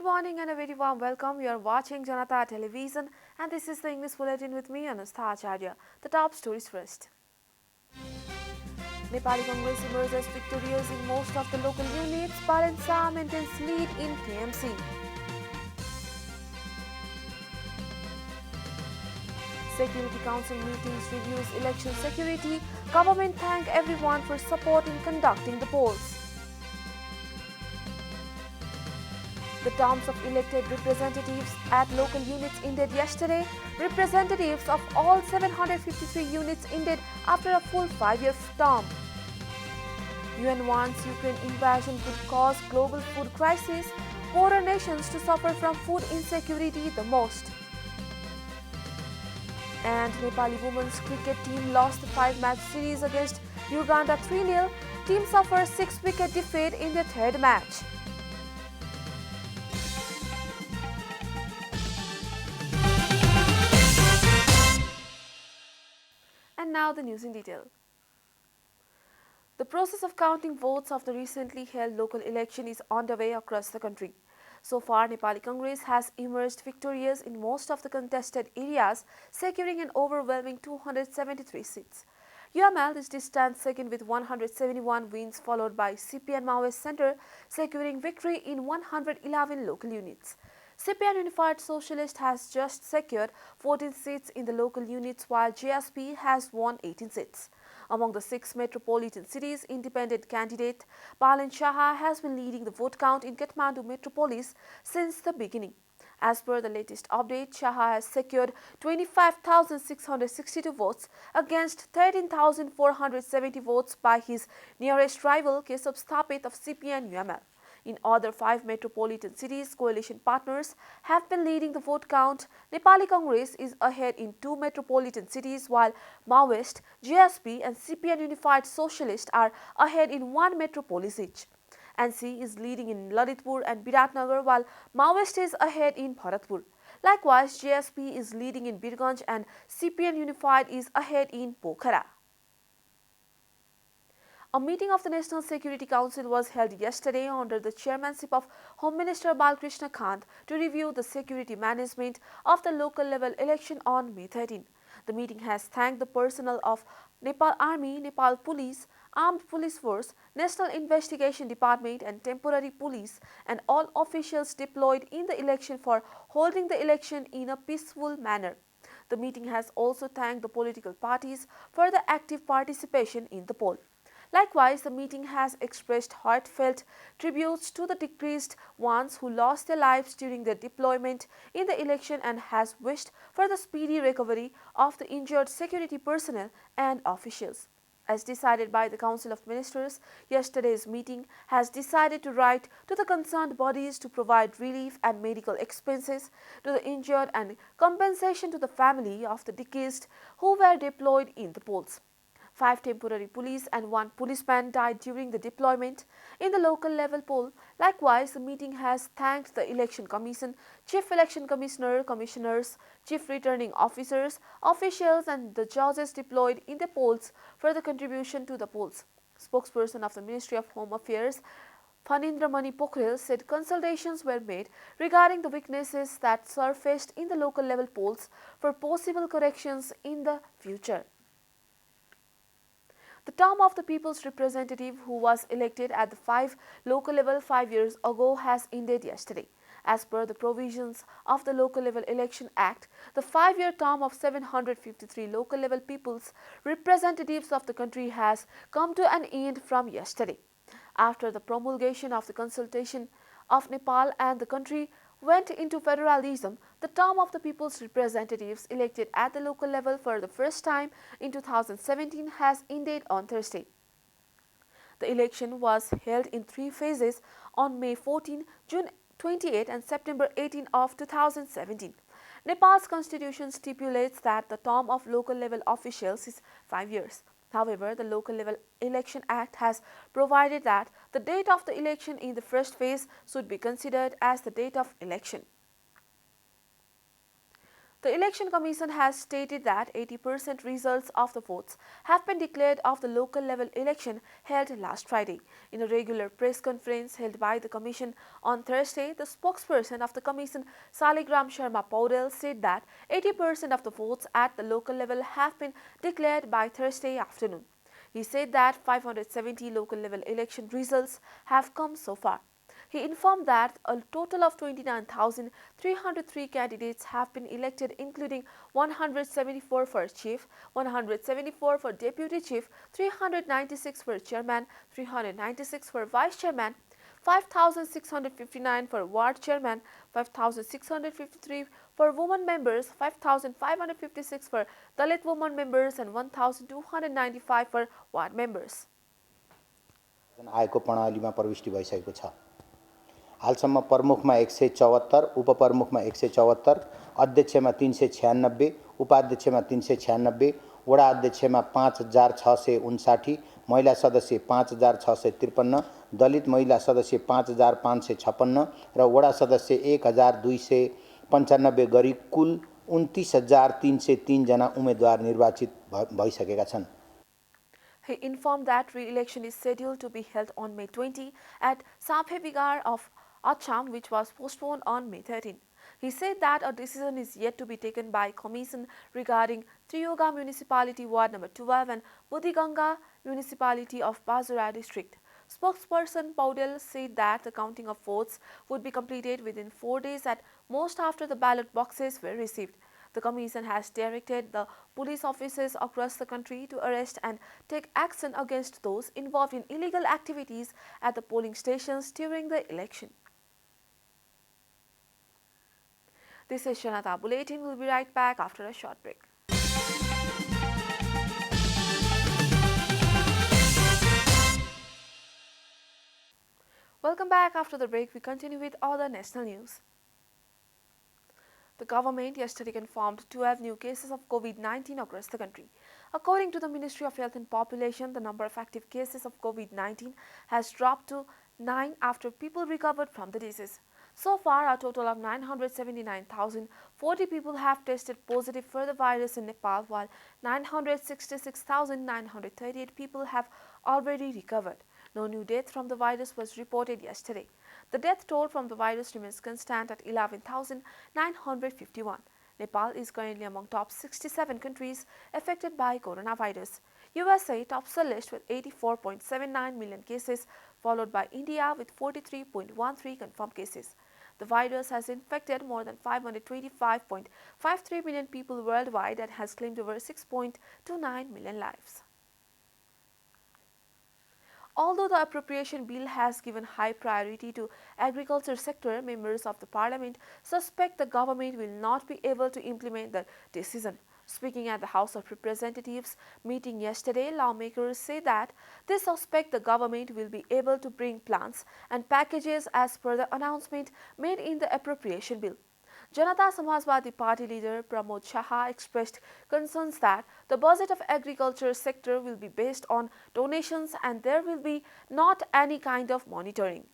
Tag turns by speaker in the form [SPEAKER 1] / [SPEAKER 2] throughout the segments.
[SPEAKER 1] morning and a very warm welcome. You are watching JanataTelevision and this is the English Bulletin with me, Anustha Acharya. The top stories first. Nepali Congress emerges victorious in most of the local units. Balensa maintains lead in KMC. Security Council meetings reviews election security. Government thank everyone for support in conducting the polls. The terms of elected representatives at local units ended yesterday. Representatives of all 753 units ended after a full 5-year term. UN warns Ukraine invasion could cause global food crisis. Poorer nations to suffer from food insecurity the most. And Nepali women's cricket team lost the 5-match series against Uganda 3-0. Team suffers 6-wicket defeat in their third match. And now the news in detail. The process of counting votes of the recently held local election is underway across the country. So far, Nepali Congress has emerged victorious in most of the contested areas, securing an overwhelming 273 seats. UML is distant second with 171 wins, followed by CPN Maoist Center, securing victory in 111 local units. CPN Unified Socialist has just secured 14 seats in the local units, while JSP has won 18 seats. Among the 6 metropolitan cities, independent candidate Palen Shaha has been leading the vote count in Kathmandu metropolis since the beginning. As per the latest update, Shaha has secured 25,662 votes against 13,470 votes by his nearest rival Kesab Sthapit of CPN UML. In other 5 metropolitan cities, coalition partners have been leading the vote count. Nepali Congress is ahead in 2 metropolitan cities, while Maoist, JSP and CPN Unified Socialist are ahead in 1 metropolis each. NC is leading in Lalitpur and Biratnagar, while Maoist is ahead in Bharatpur. Likewise, JSP is leading in Birganj and CPN Unified is ahead in Pokhara. A meeting of the National Security Council was held yesterday under the chairmanship of Home Minister Balkrishna Kant to review the security management of the local level election on May 13. The meeting has thanked the personnel of Nepal Army, Nepal Police, Armed Police Force, National Investigation Department and Temporary Police and all officials deployed in the election for holding the election in a peaceful manner. The meeting has also thanked the political parties for the active participation in the poll. Likewise, the meeting has expressed heartfelt tributes to the deceased ones who lost their lives during their deployment in the election and has wished for the speedy recovery of the injured security personnel and officials. As decided by the Council of Ministers, yesterday's meeting has decided to write to the concerned bodies to provide relief and medical expenses to the injured and compensation to the family of the deceased who were deployed in the polls. 5 temporary police and 1 policeman died during the deployment in the local level poll. Likewise, the meeting has thanked the Election Commission, Chief Election Commissioner, Commissioners, Chief Returning Officers, officials and the judges deployed in the polls for the contribution to the polls. Spokesperson of the Ministry of Home Affairs, Phanindra Mani Pokhrel, said consultations were made regarding the weaknesses that surfaced in the local level polls for possible corrections in the future. The term of the people's representative who was elected at the 5 local level 5 years ago has ended yesterday. As per the provisions of the Local Level Election Act, the 5-year term of 753 local level people's representatives of the country has come to an end from yesterday. After the promulgation of the Constitution of Nepal and the country went into federalism, the term of the people's representatives elected at the local level for the first time in 2017 has ended on Thursday. The election was held in 3 phases on May 14, June 28 and September 18 of 2017. Nepal's constitution stipulates that the term of local level officials is 5 years. However, the Local Level Election Act has provided that the date of the election in the first phase should be considered as the date of election. The Election Commission has stated that 80% results of the votes have been declared of the local level election held last Friday. In a regular press conference held by the Commission on Thursday, the spokesperson of the Commission, Saligram Sharma Paudel, said that 80% of the votes at the local level have been declared by Thursday afternoon. He said that 570 local level election results have come so far. He informed that a total of 29,303 candidates have been elected, including 174 for chief, 174 for deputy chief, 396 for chairman, 396 for vice chairman, 5,659 for ward chairman, 5,653 for women members, 5,556 for Dalit women members, and 1,295 for ward members.
[SPEAKER 2] आएको प्रणालीमा प्रविष्टि भइसकेको छ। हालसम्म प्रमुखमा 174, उपप्रमुखमा 174, अध्यक्षमा 396, उपाध्यक्षमा 396, वडा अध्यक्षमा 5,659, महिला सदस्य 5,653, दलित महिला सदस्य 5,556 र वडा सदस्य 1,295 गरी कुल 29,303 जना उम्मेदवार निर्वाचित भइसकेका छन्।
[SPEAKER 1] He informed that re-election is scheduled to be held on May 20 at Sabhebigar of Acham, which was postponed on May 13. He said that a decision is yet to be taken by Commission regarding Triyoga Municipality Ward number 12 and Budhiganga Municipality of Bazura District. Spokesperson Paudel said that the counting of votes would be completed within 4 days at most after the ballot boxes were received. The Commission has directed the police officers across the country to arrest and take action against those involved in illegal activities at the polling stations during the election. This is Janata Bulletin. We'll be right back after a short break. Welcome back. After the break, we continue with other national news. The government yesterday confirmed 12 new cases of COVID-19 across the country. According to the Ministry of Health and Population, the number of active cases of COVID-19 has dropped to 9 after people recovered from the disease. So far, a total of 979,040 people have tested positive for the virus in Nepal, while 966,938 people have already recovered. No new death from the virus was reported yesterday. The death toll from the virus remains constant at 11,951. Nepal is currently among top 67 countries affected by coronavirus. USA tops the list with 84.79 million cases, followed by India with 43.13 confirmed cases. The virus has infected more than 525.53 million people worldwide and has claimed over 6.29 million lives. Although the appropriation bill has given high priority to agriculture sector, members of the parliament suspect the government will not be able to implement the decision. Speaking at the House of Representatives meeting yesterday, lawmakers say that they suspect the government will be able to bring plans and packages as per the announcement made in the appropriation bill. Janata Samajwadi Party leader Pramod Shah expressed concerns that the budget of agriculture sector will be based on donations and there will be not any kind of monitoring.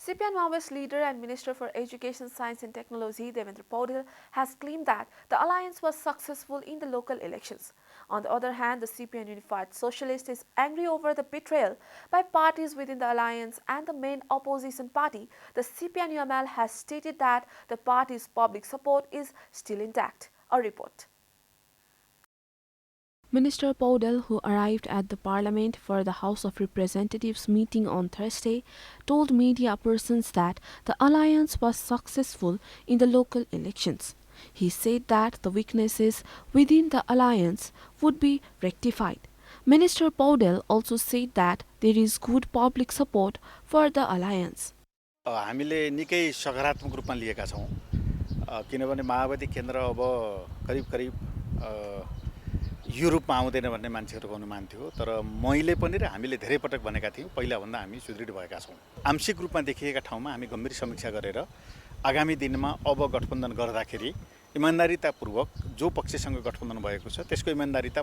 [SPEAKER 1] CPN Maoist leader and Minister for Education, Science and Technology Devendra Paudel has claimed that the alliance was successful in the local elections. On the other hand, the CPN Unified Socialist is angry over the betrayal by parties within the alliance and the main opposition party. The CPN UML has stated that the party's public support is still intact. A report. Minister Paudel, who arrived at the Parliament for the House of Representatives meeting on Thursday, told media persons that the alliance was successful in the local elections. He said that the weaknesses within the alliance would be rectified. Minister Paudel also said that there is good public support for the alliance.
[SPEAKER 3] हामीले निकै सकारात्मक रूपमा लिएका छौं किनभने माओवादी केन्द्र अब करिब युरोपमा आउँदैन भन्ने मान्छेहरुको अनुमान थियो तर मैले पनि र हामीले धेरै पटक भनेका थियौं पहिला भन्दा हामी सुदृढ भएका छौं आंशिक रूपमा देखिएका ठाउँमा हामी गम्भीर समीक्षा गरेर आगामी दिनमा अब गठबन्धन गर्दाखेरि इमान्दारितापूर्वक जो पक्षसँग गठबन्धन भएको छ त्यसको इमान्दारिता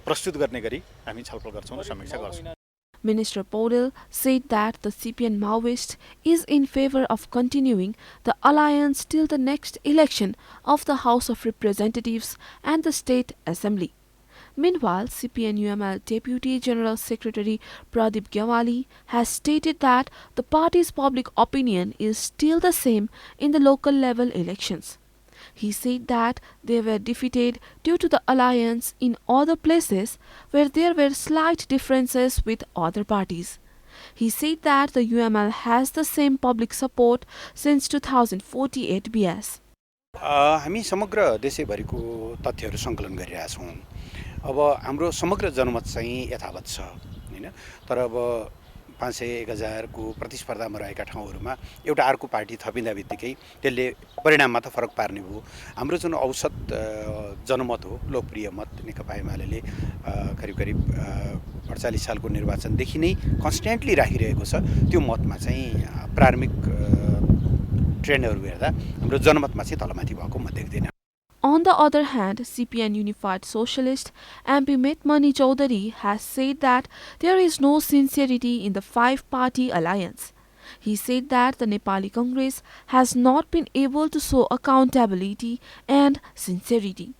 [SPEAKER 3] प्रस्तुत गर्ने गरी हामी छलफल गर्छौँ र समीक्षा गर्छौँ।
[SPEAKER 1] Minister Paudel said that the CPN Maoist is in favor of continuing the alliance till the next election of the House of Representatives and the State Assembly. Meanwhile, CPN-UML Deputy General Secretary Pradeep Gyawali has stated that the party's public opinion is still the same in the local level elections. He said that they were defeated due to the alliance in other places where there were slight differences with other parties. He said that the UML has the same public support since 2048 BS.
[SPEAKER 4] हामी समग्र देशैभरिको तथ्यहरू सङ्कलन गरिरहेका छौँ। अब हाम्रो समग्र जनमत चाहिँ यथावत छ हैन, तर अब 500-1000 को प्रतिस्पर्धामा रहेका ठाउँहरूमा एउटा अर्को पार्टी थपिँदा बित्तिकै त्यसले परिणाममा त फरक पार्ने भयो। हाम्रो जुन औसत जनमत हो, लोकप्रिय मत नेकपा एमाले करिब करिब 48 सालको निर्वाचनदेखि नै कन्स्ट्यान्टली राखिरहेको छ। त्यो मतमा चाहिँ प्रारम्भिक ट्रेन्डहरू हेर्दा हाम्रो जनमतमा चाहिँ तलमाथि भएको म देख्दिनँ।
[SPEAKER 1] On the other hand, CPN Unified Socialist MP Metmani Chaudhary has said that there is no sincerity in the five-party alliance. He said that the Nepali Congress has not been able to show accountability and sincerity.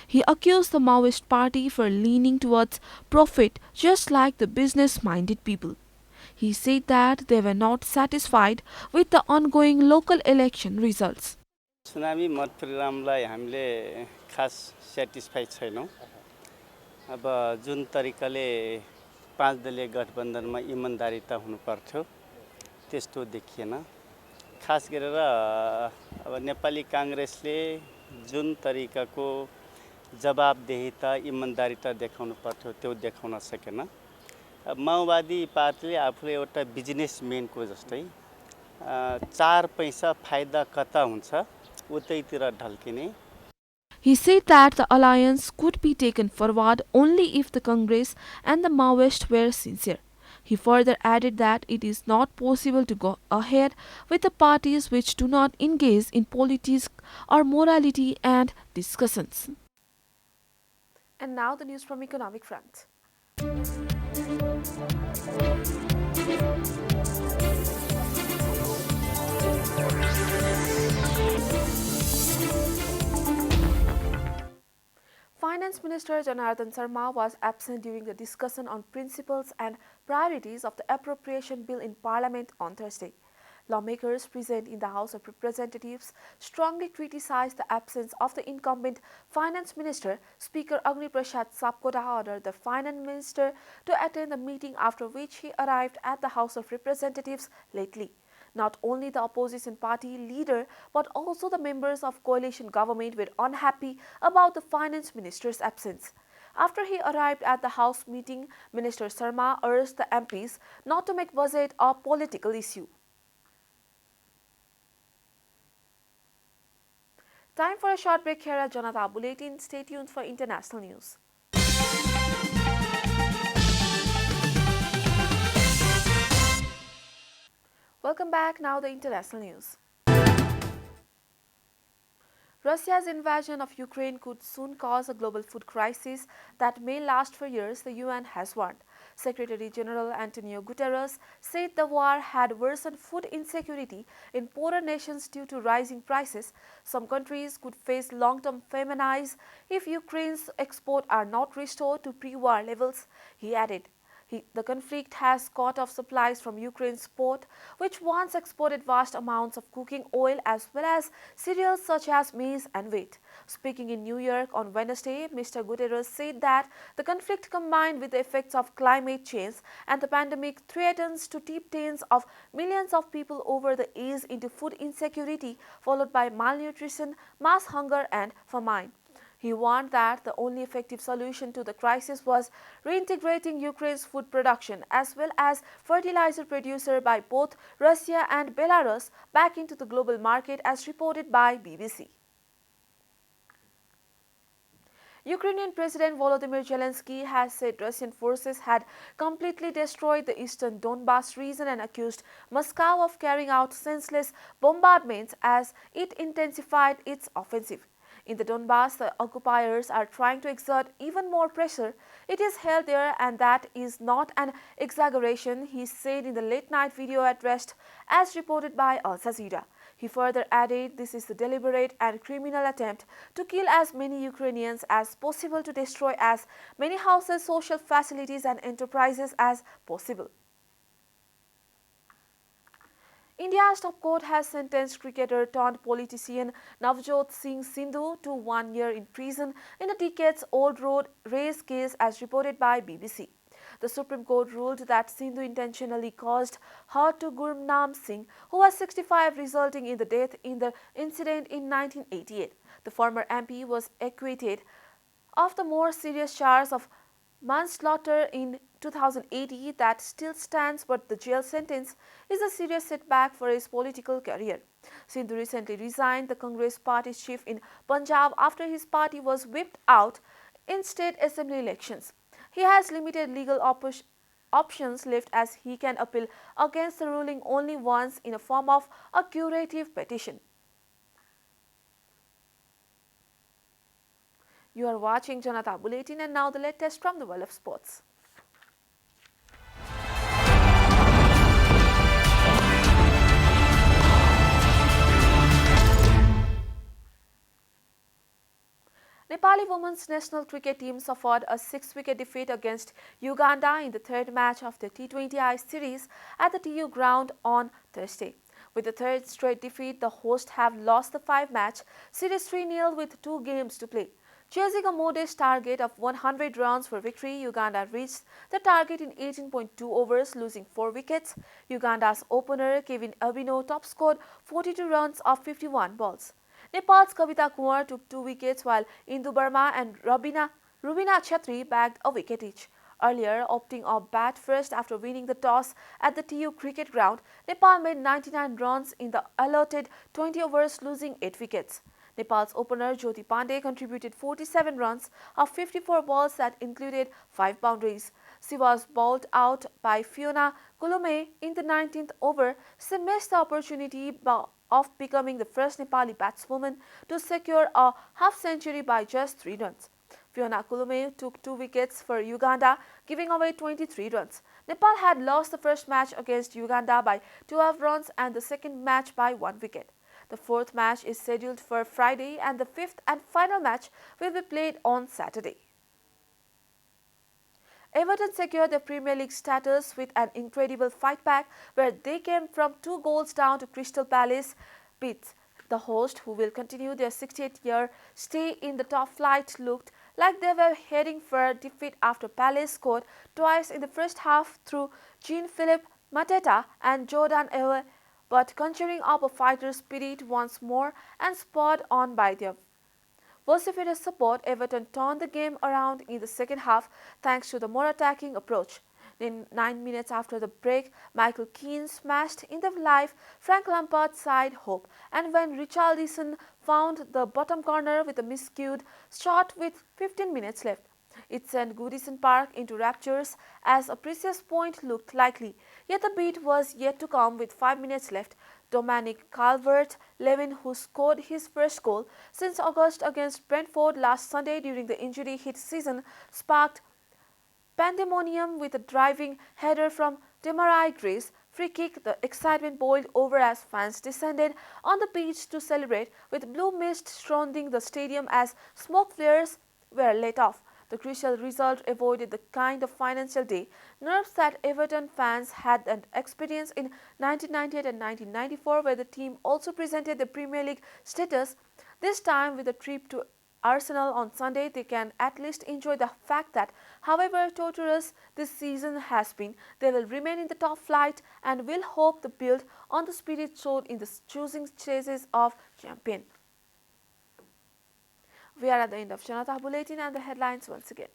[SPEAKER 1] He accused the Maoist party for leaning towards profit just like the business-minded people. He said that they were not satisfied with the ongoing local election results.
[SPEAKER 5] चुनावी मत परिणामलाई हामीले खास satisfy छैनौँ। अब जुन तरिकाले 5 दलीय गठबन्धनमा इमानदारिता हुनुपर्थ्यो त्यस्तो देखिएन। खास गरेर अब नेपाली कांग्रेसले जुन तरिकाको जवाबदेहिता इमानदारिता देखाउनु पर्थ्यो त्यो देखाउन सकेन। अब माओवादी पार्टीले आफूले एउटा बिजनेसम्यानको जस्तै 4 पैसा फाइदा कता हुन्छ
[SPEAKER 1] He said that the alliance could be taken forward only if the Congress and the Maoists were sincere. He further added that it is not possible to go ahead with the parties which do not engage in politics or morality and discussions. And now the news from Economic Front. Finance Minister Janata Sharma was absent during the discussion on principles and priorities of the appropriation bill in Parliament on Thursday. Lawmakers present in the House of Representatives strongly criticized the absence of the incumbent Finance Minister. Speaker Agni Prasad Sapkota ordered the Finance Minister to attend the meeting, after which he arrived at the House of Representatives lately. Not only the opposition party leader but also the members of coalition government were unhappy about the finance minister's absence. After he arrived at the House meeting, Minister Sharma urged the MPs not to make budget a political issue. Time for a short break here at Janata Bulletin. Stay tuned for international news. Welcome back. Now the international news. Russia's invasion of Ukraine could soon cause a global food crisis that may last for years, the UN has warned. Secretary General Antonio Guterres said the war had worsened food insecurity in poorer nations due to rising prices. Some countries could face long-term famines if Ukraine's exports are not restored to pre-war levels, he added. The conflict has cut off supplies from Ukraine's port, which once exported vast amounts of cooking oil as well as cereals such as maize and wheat. Speaking in New York on Wednesday, Mr. Guterres said that the conflict, combined with the effects of climate change and the pandemic, threatens to tip tens of millions of people over the age into food insecurity, followed by malnutrition, mass hunger and famine. He warned that the only effective solution to the crisis was reintegrating Ukraine's food production as well as fertilizer producer by both Russia and Belarus back into the global market, as reported by BBC. Ukrainian President Volodymyr Zelensky has said Russian forces had completely destroyed the eastern Donbas region and accused Moscow of carrying out senseless bombardments as it intensified its offensive. In the Donbas, the occupiers are trying to exert even more pressure. It is held there, and that is not an exaggeration, he said in the late-night video addressed as reported by Al Jazeera. He further added, this is a deliberate and criminal attempt to kill as many Ukrainians as possible, to destroy as many houses, social facilities and enterprises as possible. India's top court has sentenced cricketer turned politician Navjot Singh Sindhu to 1 year in prison in a decades-old road race case as reported by BBC. The Supreme Court ruled that Sindhu intentionally caused hurt to Gurnaam Singh, who was 65, resulting in the death in the incident in 1988. The former MP was acquitted of the more serious charge of manslaughter in 2018 that still stands, but the jail sentence is a serious setback for his political career. Sindhu recently resigned the Congress party's chief in Punjab after his party was whipped out in state assembly elections. He has limited legal options left as he can appeal against the ruling only once in a form of a curative petition. You are watching Janata Bulletin, and now the latest from the world of sports. Nepali women's national cricket team suffered a 6-wicket defeat against Uganda in the third match of the T20I series at the TU ground on Thursday. With the third straight defeat, the hosts have lost the 5-match series 3-0 with 2 games to play. Chasing a modest target of 100 runs for victory, Uganda reached the target in 18.2 overs, losing 4 wickets. Uganda's opener Kevin Abino top-scored 42 runs off 51 balls. Nepal's Kavita Kumar took 2 wickets while Indu Burma and Rubina Chetri bagged a wicket each. Earlier, opting off bat first after winning the toss at the TU cricket ground, Nepal made 99 runs in the allotted 20 overs, losing 8 wickets. Nepal's opener Jyoti Pandey contributed 47 runs of 54 balls that included 5 boundaries. She was bowled out by Fiona Kulume in the 19th over. She missed the opportunity of becoming the first Nepali batswoman to secure a half-century by just 3 runs. Fiona Kulume took 2 wickets for Uganda, giving away 23 runs. Nepal had lost the first match against Uganda by 12 runs and the second match by 1 wicket. The 4th match is scheduled for Friday and the 5th and final match will be played on Saturday. Everton secured their Premier League status with an incredible fight back where they came from 2 goals down to Crystal Palace beats. The host, who will continue their 68-year stay in the top flight, looked like they were heading for defeat after Palace scored twice in the first half through Jean-Philippe Mateta and Jordan Ayew, but conjuring up a fighter spirit once more and spurred on by their vociferous support, Everton turned the game around in the second half thanks to the more attacking approach. In 9 minutes after the break, Michael Keane smashed in the live Frank Lampard's side hope, and when Richarlison found the bottom corner with a miscued shot with 15 minutes left, it sent Goodison Park into raptures as a precious point looked likely. Yet the beat was yet to come with 5 minutes left. Dominic Calvert-Lewin, who scored his first goal since August against Brentford last Sunday during the injury-hit season, sparked pandemonium with a driving header from Demarai Gray's free kick. The excitement boiled over as fans descended on the pitch to celebrate, with blue mist surrounding the stadium as smoke flares were let off. The crucial result avoided the kind of financial day nerves that Everton fans had experienced in 1998 and 1994, where the team also presented the Premier League status. This time, with a trip to Arsenal on Sunday, they can at least enjoy the fact that, however torturous this season has been, they will remain in the top flight and will hope to build on the spirit showed in the choosing chases of champion. We are at the end of Janata Bulletin and the headlines once again.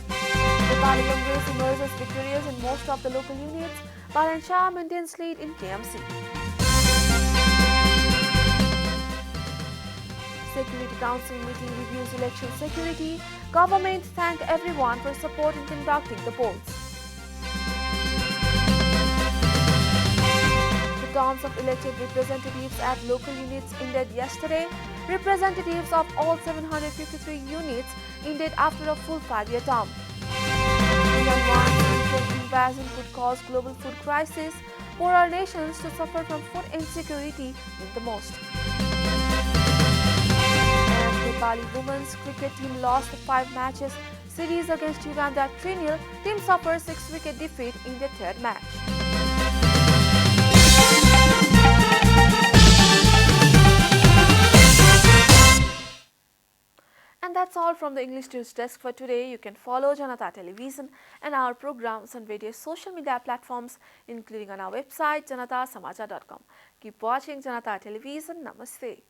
[SPEAKER 1] Nepali Congress emerges victorious in most of the local units, while Shah maintains lead in KMC. Security Council meeting reviews election security. Government thanked everyone for support in conducting the polls. The terms of elected representatives at local units ended yesterday. Representatives of all 753 units ended after a full 5-year term. Invasion could cause global food crisis. Poorer nations to suffer from food insecurity in the most. And Nepali women's cricket team lost the 5 matches series against Uganda at 3-0. Team suffered 6-wicket defeat in the third match. And that's all from the English News Desk for today. You can follow Janata Television and our programs on various social media platforms, including on our website, janatasamachar.com. Keep watching Janata Television. Namaste.